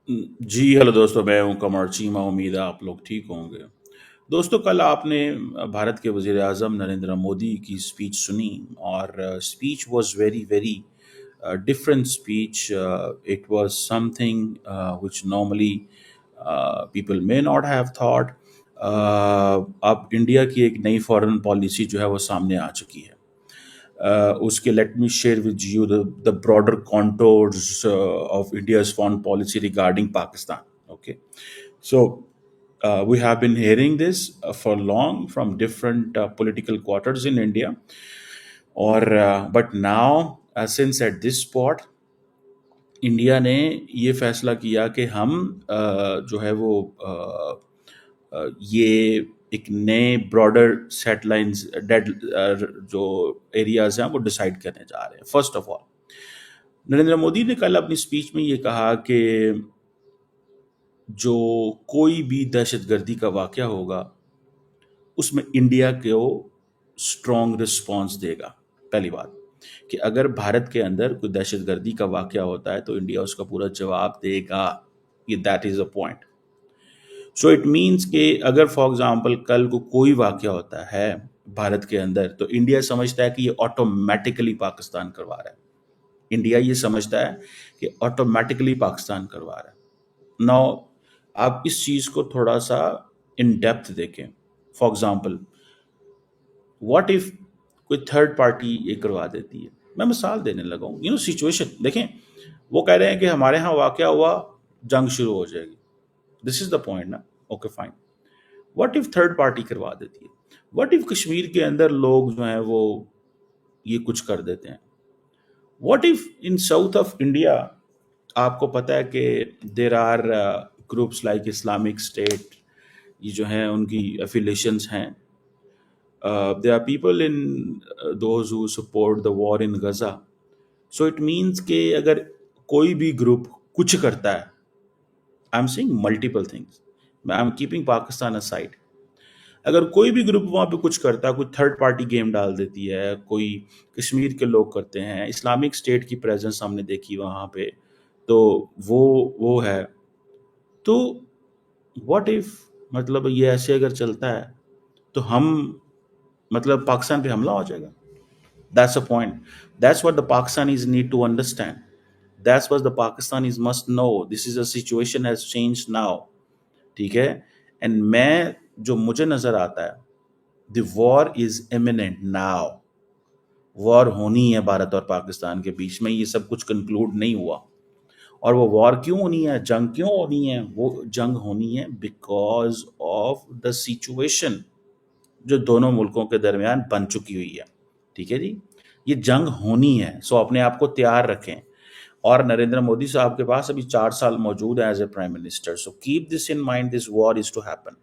जी hello दोस्तों, मैं हूं कमर चीमा। उम्मीद है आप लोग ठीक होंगे। दोस्तों, कल आपने भारत के वजीर आज़म नरेंद्र मोदी की स्पीच सुनी और speech was very very different speech. It was something which normally people may not have thought. अब इंडिया की एक नई फॉरेन पॉलिसी जो है वो सामने आ चुकी है। उसके let me share with you the broader contours of India's foreign policy regarding Pakistan. Okay, so we have been hearing this for long from different political quarters in India, or but now since at this spot India ने ये फैसला किया कि हम जो है वो ये एक नए ब्रॉडर सेटलाइंस डेड जो एरियाज हैं वो डिसाइड करने जा रहे हैं। First of all, Narendra Modi ने कल अपनी स्पीच में ये कहा कि जो कोई भी दहशतगर्दी का वाकया होगा उसमें इंडिया को स्ट्रॉन्ग रिस्पॉन्स देगा। पहली बात कि अगर भारत के अंदर कोई दहशतगर्दी का वाकया होता है तो इंडिया उसका पूरा जवाब देगा। ये that is a point. So it means कि अगर फॉर एग्जांपल कल को कोई वाकया होता है भारत के अंदर तो इंडिया समझता है कि ये ऑटोमेटिकली पाकिस्तान करवा रहा है। इंडिया ये समझता है कि ऑटोमेटिकली पाकिस्तान करवा रहा है। नाउ आप इस चीज को थोड़ा सा इन डेप्थ देखें। फॉर एग्जांपल, व्हाट इफ कोई थर्ड पार्टी ये करवा देती है। मैं मिसाल देने लगा हूँ, सिचुएशन देखें। वो कह रहे हैं कि हमारे यहाँ वाकया हुआ, जंग शुरू हो जाएगी। दिस इज द पॉइंट ना। Okay fine, what if third party करवा देती है? व्हाट इफ कश्मीर के अंदर लोग जो हैं वो ये कुछ कर देते हैं? What if in south of India आपको पता है कि there are groups like Islamic State, ये जो हैं उनकी एफिलेशंस हैं। There are people in those who support the war in Gaza. So it means कि अगर कोई भी ग्रुप कुछ करता है, आई am saying multiple things, I am keeping Pakistan aside. अगर कोई भी ग्रुप वहाँ पे कुछ करता है, कोई थर्ड पार्टी गेम डाल देती है, कोई कश्मीर के लोग करते हैं, इस्लामिक स्टेट की प्रेजेंस हमने देखी वहाँ पे, तो वो है। तो व्हाट इफ, मतलब ये ऐसे अगर चलता है तो हम, मतलब पाकिस्तान पे हमला हो जाएगा। That's the point. That's what the Pakistanis need to understand. That's what the Pakistanis must know. This is a situation has changed now. ठीक है? And मैं जो मुझे नजर आता है, the war is imminent now. War होनी है भारत और पाकिस्तान के बीच में। ये सब कुछ कंक्लूड नहीं हुआ। और वो वॉर क्यों होनी है, जंग क्यों होनी है? वो जंग होनी है बिकॉज ऑफ द सिचुएशन जो दोनों मुल्कों के दरमियान बन चुकी हुई है। ठीक है जी, ये जंग होनी है। सो अपने आप को तैयार रखें। और नरेंद्र मोदी साहब के पास अभी 4 साल मौजूद है as a prime minister. So keep this in mind, this war is to happen.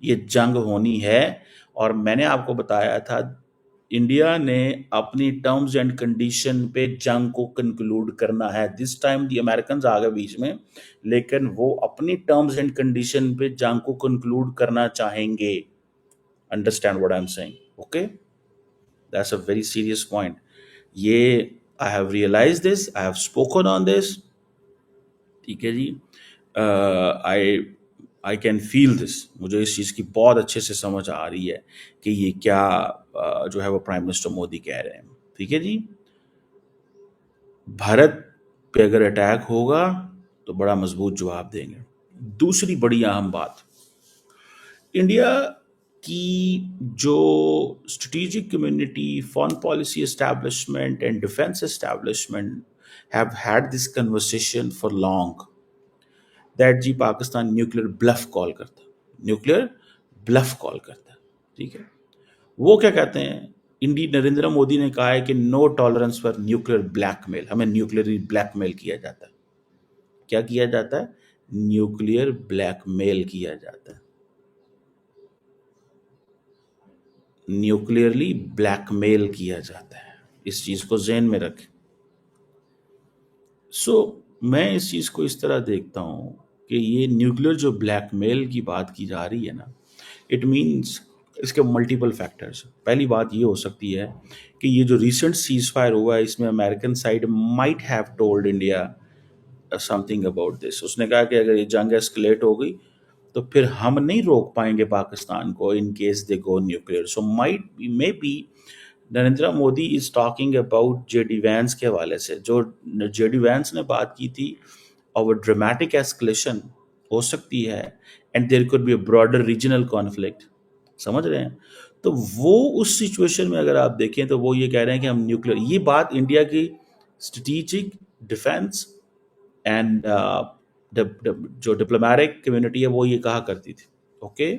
ये जंग होनी है। और मैंने आपको बताया था, इंडिया ने अपनी टर्म्स एंड कंडीशन पे जंग को कंक्लूड करना है। दिस टाइम दी अमेरिकन आ गए बीच में, लेकिन वो अपनी टर्म्स एंड कंडीशन पे जंग को कंक्लूड करना चाहेंगे। Understand what I am saying? Okay, that's a very serious point. ये I have realise this, I have spoken on this. ठीक है जी, I I can feel this. मुझे इस चीज़ की बहुत अच्छे से समझ आ रही है कि ये क्या जो है वो प्राइम मिनिस्टर मोदी कह रहे हैं। ठीक है जी, भारत पे अगर अटैक होगा तो बड़ा मजबूत जवाब देंगे। दूसरी बड़ी अहम बात, इंडिया की जो strategic community, foreign policy establishment and defence establishment have had this conversation for long that जी पाकिस्तान न्यूक्लियर ब्लफ कॉल करता है, न्यूक्लियर ब्लफ कॉल करता है। ठीक है, वो क्या कहते हैं? नरेंद्र मोदी ने कहा है कि no tolerance for nuclear blackmail. हमें न्यूक्लियर ब्लैकमेल किया जाता है। क्या किया जाता है? न्यूक्लियर ब्लैकमेल किया जाता है। न्यूक्लियरली ब्लैकमेल किया जाता है। इस चीज को ज़हन में रखें। सो मैं इस चीज को इस तरह देखता हूं कि ये न्यूक्लियर जो ब्लैकमेल की बात की जा रही है ना, इट मीन्स इसके मल्टीपल फैक्टर्स। पहली बात ये हो सकती है कि ये जो रिसेंट सीज फायर हुआ है, इसमें American side might have told India something about this. उसने कहा कि अगर ये जंग एस्केलेट हो गई तो फिर हम नहीं रोक पाएंगे पाकिस्तान को in case they go nuclear. So might may be Narendra Modi is talking about JD Vance के हवाले से, जो जेडी वैंस ने बात की थी, और ड्रामेटिक एस्केलेशन हो सकती है and there could be a broader regional conflict. समझ रहे हैं? तो वो उस सिचुएशन में अगर आप देखें तो वो ये कह रहे हैं कि हम न्यूक्लियर, ये बात इंडिया की स्ट्रेटेजिक डिफेंस एंड जो डिप्लोमेटिक कम्युनिटी है वो ये कहा करती थी. ओके,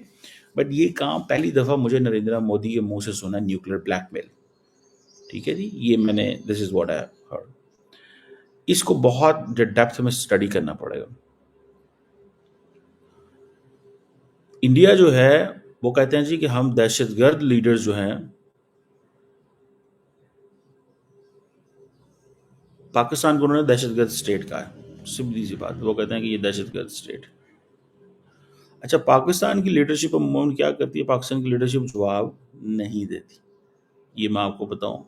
बट ये काम पहली दफ़ा मुझे नरेंद्र मोदी के मुंह से सुना, न्यूक्लियर ब्लैकमेल. ठीक है जी, ये मैंने, this is what I heard. इसको बहुत डेप्थ में स्टडी करना पड़ेगा. इंडिया जो है वो कहते हैं जी कि हम दहशतगर्द लीडर्स जो हैं, पाकिस्तान को उन्होंने दहशतगर्द स्टेट कहा है. सीधी सी बात, वो कहते हैं कि ये दहशतगर्द स्टेट. अच्छा, पाकिस्तान की लीडरशिप अमूमन क्या करती है? पाकिस्तान की लीडरशिप जवाब नहीं देती. ये मैं आपको बताऊं,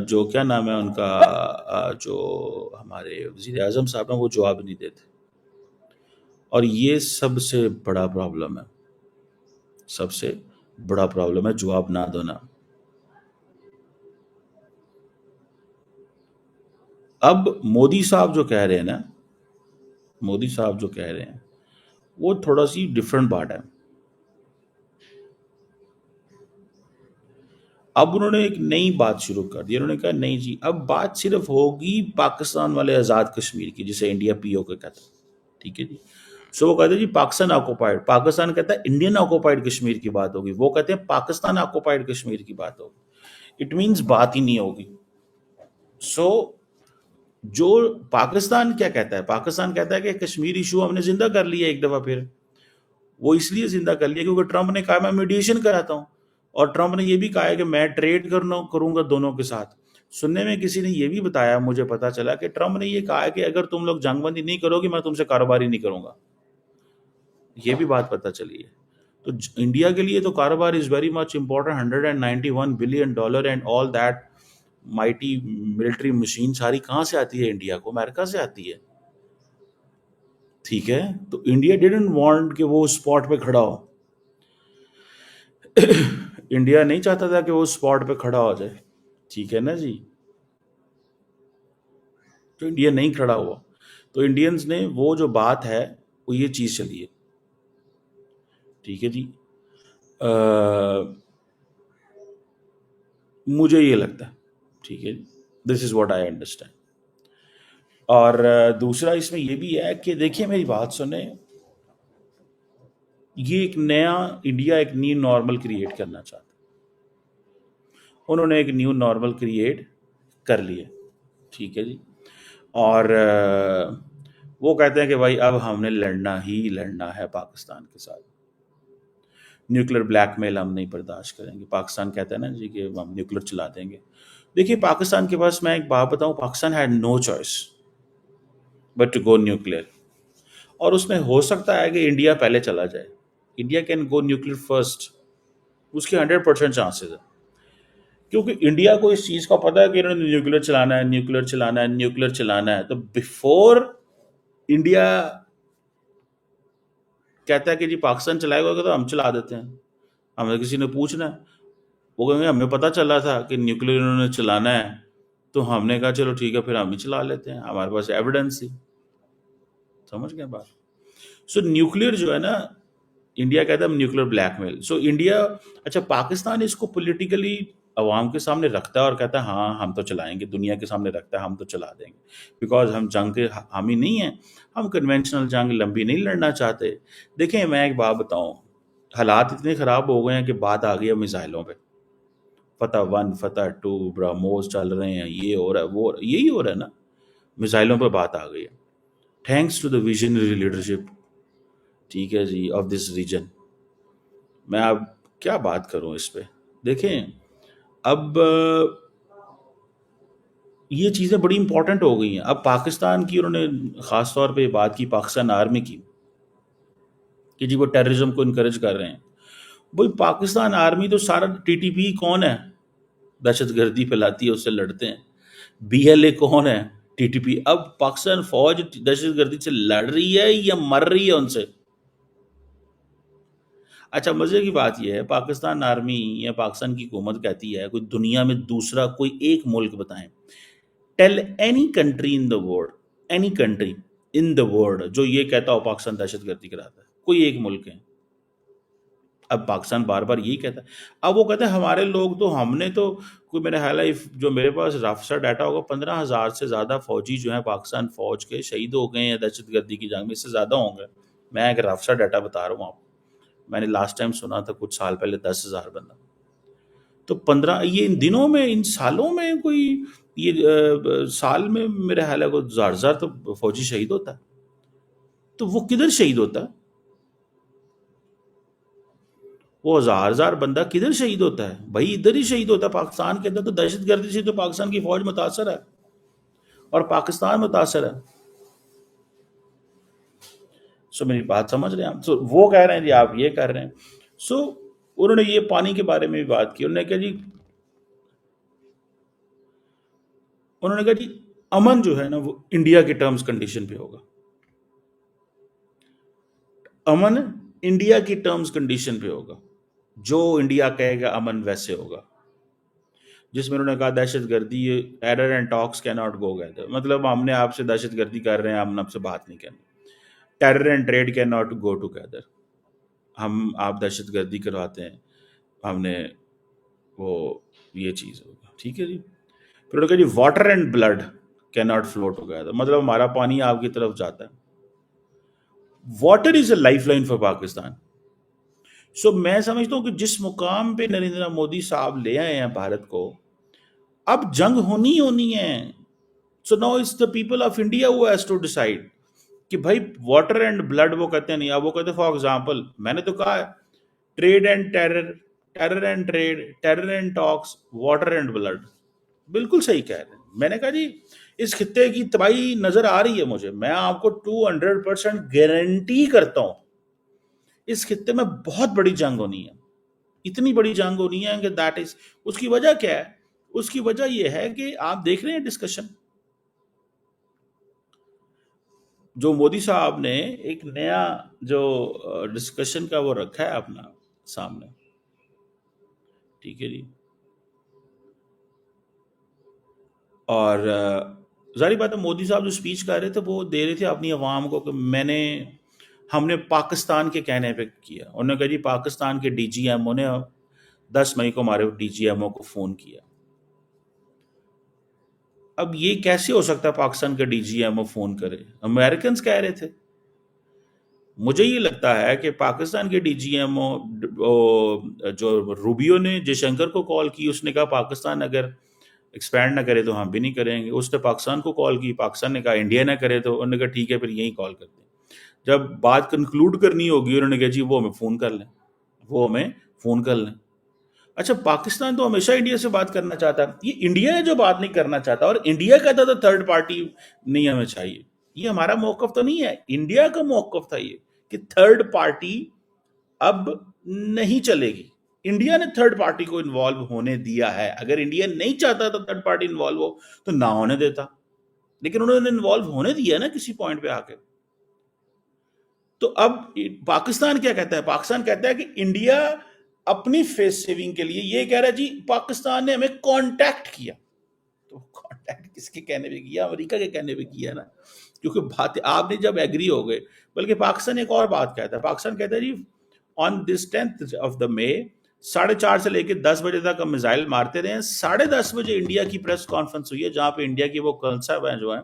जो क्या नाम है उनका, जो हमारे वज़ीर आज़म साहब हैं, वो जवाब नहीं देते. और ये सबसे बड़ा प्रॉब्लम है, सबसे बड़ा प्रॉब्लम है जवाब ना देना. अब मोदी साहब जो कह रहे हैं ना, मोदी साहब जो कह रहे हैं वो थोड़ा सी डिफरेंट बात है. अब उन्होंने एक नई बात शुरू कर दी. उन्होंने कहा नहीं जी, अब बात सिर्फ होगी पाकिस्तान वाले आज़ाद कश्मीर की, जिसे इंडिया पीओके कहता है. ठीक है जी. सो वो कहते हैं जी पाकिस्तान ऑक्युपाइड, पाकिस्तान कहता है इंडियन ऑक्युपाइड कश्मीर की बात होगी, वो कहते हैं पाकिस्तान ऑक्युपाइड कश्मीर की बात होगी. इट मीन्स बात ही नहीं होगी. सो जो पाकिस्तान क्या कहता है, पाकिस्तान कहता है कि कश्मीर इशू हमने जिंदा कर लिया एक दफा. फिर वो इसलिए जिंदा कर लिया क्योंकि ट्रंप ने कहा मैं मीडिएशन कराता हूं, और ट्रंप ने ये भी कहा है कि मैं ट्रेड करूंगा दोनों के साथ. सुनने में किसी ने ये भी बताया, मुझे पता चला कि ट्रंप ने ये कहा है कि अगर तुम लोग जंगबंदी नहीं करोगे मैं तुमसे कारोबार ही नहीं करूंगा. ये भी बात पता चली है. तो इंडिया के लिए तो कारोबार is very much important. $191 billion and all that mighty military machine सारी कहाँ से आती है इंडिया को? अमेरिका से आती है. ठीक है, तो इंडिया डिडंट वांट कि वो स्पॉट पे खड़ा हो. इंडिया नहीं चाहता था कि वो स्पॉट पे खड़ा हो जाए. ठीक है ना जी. तो इंडिया नहीं खड़ा हुआ, तो इंडियंस ने वो जो बात है वो ये चीज चली है. ठीक है जी. मुझे ये लगता है. ठीक है, this is what I understand. और दूसरा इसमें ये भी है कि देखिए मेरी बात सुने, ये एक नया इंडिया एक न्यू नॉर्मल क्रिएट करना चाहता है. उन्होंने एक न्यू नॉर्मल क्रिएट कर लिया. ठीक है जी. और वो कहते हैं कि भाई अब हमने लड़ना ही लड़ना है पाकिस्तान के साथ. न्यूक्लियर ब्लैकमेल हम नहीं बर्दाश्त करेंगे. पाकिस्तान कहता है ना जी कि हम न्यूक्लियर चला देंगे. देखिए पाकिस्तान के पास, मैं एक बात बताऊं, Pakistan had no choice but to go nuclear. और उसमें हो सकता है कि इंडिया पहले चला जाए. India can go nuclear first, उसके 100% चांसेस है. क्योंकि इंडिया को इस चीज का पता है कि इन्होंने न्यूक्लियर चलाना है, न्यूक्लियर चलाना है, न्यूक्लियर चलाना है. तो बिफोर इंडिया कहता है कि जी पाकिस्तान चलाएगा तो हम चला देते हैं, हमें किसी ने पूछना है, वो कहेंगे हमें पता चला था कि न्यूक्लियर इन्होंने चलाना है, तो हमने कहा चलो ठीक है फिर हम ही चला लेते हैं, हमारे पास एविडेंस थी. समझ गए बात? सो न्यूक्लियर जो है ना, इंडिया कहता है न्यूक्लियर ब्लैकमेल. सो इंडिया, अच्छा पाकिस्तान इसको पॉलिटिकली अवाम के सामने रखता है और कहता है हाँ हम तो चलाएंगे, दुनिया के सामने रखता है हम तो चला देंगे, बिकॉज हम जंग के हामी नहीं हैं, हम कन्वेंशनल जंग लंबी नहीं लड़ना चाहते. देखें मैं एक बात बताऊं, हालात इतने ख़राब हो गए हैं कि बात आ गई है मिसाइलों पे. फतह 1, फतह 2, ब्रह्मोस चल रहे हैं, ये हो रहा है, वो यही हो रहा है ना, मिसाइलों पे बात आ गई है. Thanks to the visionary leadership, ठीक है जी, ऑफ दिस रीजन. मैं अब क्या बात करूं इस पे. देखें अब ये चीज़ें बड़ी इंपॉर्टेंट हो गई हैं. अब पाकिस्तान की उन्होंने ख़ास तौर पे बात की, पाकिस्तान आर्मी की, कि जी वो टेररिज्म को इनकरेज कर रहे हैं. भाई पाकिस्तान आर्मी तो सारा, टीटीपी कौन है? दहशत गर्दी फैलाती है, उससे लड़ते हैं. बीएलए कौन है? टीटीपी। अब पाकिस्तान फौज दहशतगर्दी से लड़ रही है या मर रही है उनसे? अच्छा, मजे की बात यह है, पाकिस्तान आर्मी या पाकिस्तान की हुकूमत कहती है कोई दुनिया में दूसरा कोई एक मुल्क बताएं, tell any country in the world, any country in the world जो ये कहता हो पाकिस्तान दहशतगर्दी कराता है, कोई एक मुल्क है। अब पाकिस्तान बार बार यही कहता है। अब वो कहते हैं हमारे लोग तो, हमने तो कोई, मेरा ख्याल है जो मेरे पास राफसा डाटा होगा, 15,000 से ज़्यादा फौजी जो हैं पाकिस्तान फौज के शहीद हो गए हैं दहशतगर्दी की जंग में, इससे ज़्यादा होंगे। मैं एक राफसा डाटा बता रहा हूँ आपको, मैंने लास्ट टाइम सुना था कुछ साल पहले 10,000 बंदा। तो 15, ये इन दिनों में, इन सालों में कोई, ये साल में मेरे ख्याल है कोई 1,000 तो फौजी शहीद होता है। तो वो किधर शहीद होता है? वो 1,000 बंदा किधर शहीद होता है भाई? इधर ही शहीद होता है पाकिस्तान के अंदर। तो दहशतगर्दी से तो पाकिस्तान की फौज मुतासर है और पाकिस्तान मुतासर है। सो मेरी बात समझ रहे हैं आप? सो वो कह रहे हैं जी आप ये कर रहे हैं। सो उन्होंने ये पानी के बारे में भी बात की। उन्होंने कहा जी अमन जो है ना वो इंडिया के टर्म्स कंडीशन पे होगा। अमन इंडिया की टर्म्स कंडीशन पे होगा, जो इंडिया कहेगा अमन वैसे होगा। जिसमें उन्होंने कहा दहशतगर्दी, terror and talks can not go together, मतलब हमने आपसे दहशतगर्दी कर रहे हैं, हमने आपसे बात नहीं करनी। Terror and trade can not go together, हम आप दहशतगर्दी करवाते हैं, हमने वो ये चीज़ होगा, ठीक है जी। फिर उन्होंने कहा जी water and blood can not flow together, मतलब हमारा पानी आपकी तरफ जाता है। Water is a life line for Pakistan. So मैं समझता हूँ कि जिस मुकाम पे नरेंद्र मोदी साहब ले आए हैं भारत को, अब जंग होनी होनी है। So now it's the people of India who has to decide कि भाई वाटर एंड ब्लड वो कहते हैं नहीं। अब वो कहते हैं फॉर एग्जाम्पल, मैंने तो कहा है trade and terror, terror and trade, terror and talks, water and blood. बिल्कुल सही कह रहे हैं। मैंने कहा जी इस खित्ते की तबाही नजर आ रही है मुझे, मैं आपको 200% गारंटी करता हूं इस खित्ते में बहुत बड़ी जंग होनी है, इतनी बड़ी जंग होनी है कि दैट इज, उसकी वजह क्या है? उसकी वजह यह है कि आप देख रहे हैं डिस्कशन जो मोदी साहब ने एक नया जो डिस्कशन का वो रखा है अपना सामने, ठीक है जी। और जाहिर बात है मोदी साहब जो स्पीच कर रहे थे वो दे रहे थे अपनी आवाम को कि हमने पाकिस्तान के कहने पे किया। उन्होंने कहा जी पाकिस्तान के डीजीएमओ ने 10 मई को हमारे डीजीएमओ को फ़ोन किया। अब ये कैसे हो सकता है पाकिस्तान का डीजीएमओ फ़ोन करे? अमेरिकन कह रहे थे। मुझे ये लगता है कि पाकिस्तान के डीजीएमओ जो रूबियो ने जयशंकर को कॉल की, उसने कहा पाकिस्तान अगर एक्सपैंड ना करे तो हम भी नहीं करेंगे। उसने पाकिस्तान को कॉल की, पाकिस्तान ने कहा इंडिया ना करे, तो उन्होंने कहा ठीक है फिर यही कॉल करते हैं। जब बात कंक्लूड करनी होगी उन्होंने कहा जी वो हमें फ़ोन कर लें, वो हमें फ़ोन कर लें। अच्छा, पाकिस्तान तो हमेशा इंडिया से बात करना चाहता है, ये इंडिया है जो बात नहीं करना चाहता, और इंडिया कहता था थर्ड पार्टी नहीं हमें चाहिए। ये हमारा मौकफ तो नहीं है, इंडिया का मौकफ था ये कि थर्ड पार्टी अब नहीं चलेगी। इंडिया ने थर्ड पार्टी को इन्वॉल्व होने दिया है। अगर इंडिया नहीं चाहता तो थर्ड पार्टी इन्वॉल्व हो तो ना होने देता, लेकिन उन्होंने इन्वॉल्व होने दिया ना किसी पॉइंट पे आके। तो अब पाकिस्तान क्या कहता है? पाकिस्तान कहता है कि इंडिया अपनी फेस सेविंग के लिए ये कह रहा है जी पाकिस्तान ने हमें कांटेक्ट किया। तो कांटेक्ट किसके कहने पे किया? अमेरिका के कहने पे किया ना, क्योंकि बात आपने जब एग्री हो गए। बल्कि पाकिस्तान एक और बात कहता है, पाकिस्तान कहता है जी on this 10th of the May 4:30 से लेकर 10 बजे तक हम मिसाइल मारते रहे हैं। 10:30 बजे इंडिया की प्रेस कॉन्फ्रेंस हुई है जहां पे इंडिया की वो कर्नल साहब हैं जो हैं,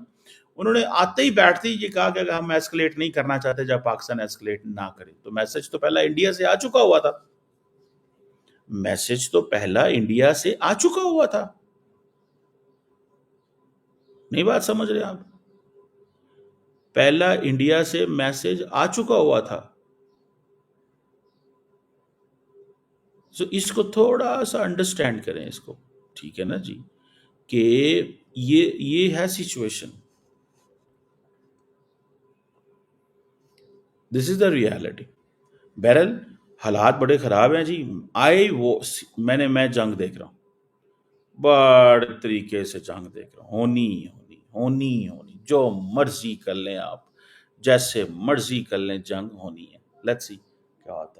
उन्होंने आते ही बैठते ही ये कहा कि अगर हम एस्केलेट नहीं करना चाहते जब पाकिस्तान एस्केलेट ना करे। तो मैसेज तो पहला इंडिया से आ चुका हुआ था, मैसेज तो पहला इंडिया से आ चुका हुआ था। नहीं बात समझ रहे आप? पहला इंडिया से मैसेज आ चुका हुआ था। सो इसको थोड़ा सा अंडरस्टैंड करें इसको, ठीक है ना जी, कि ये है situation, this is the reality. बहरहाल हालात बड़े खराब हैं जी। मैं जंग देख रहा हूँ, बड़े तरीके से जंग देख रहा हूँ, होनी ही होनी। ہونی ہی ہونی، جو مرضی کر لیں آپ، جیسے مرضی کر لیں، جنگ ہونی ہے. لیٹس سی کیا ہوتا ہے.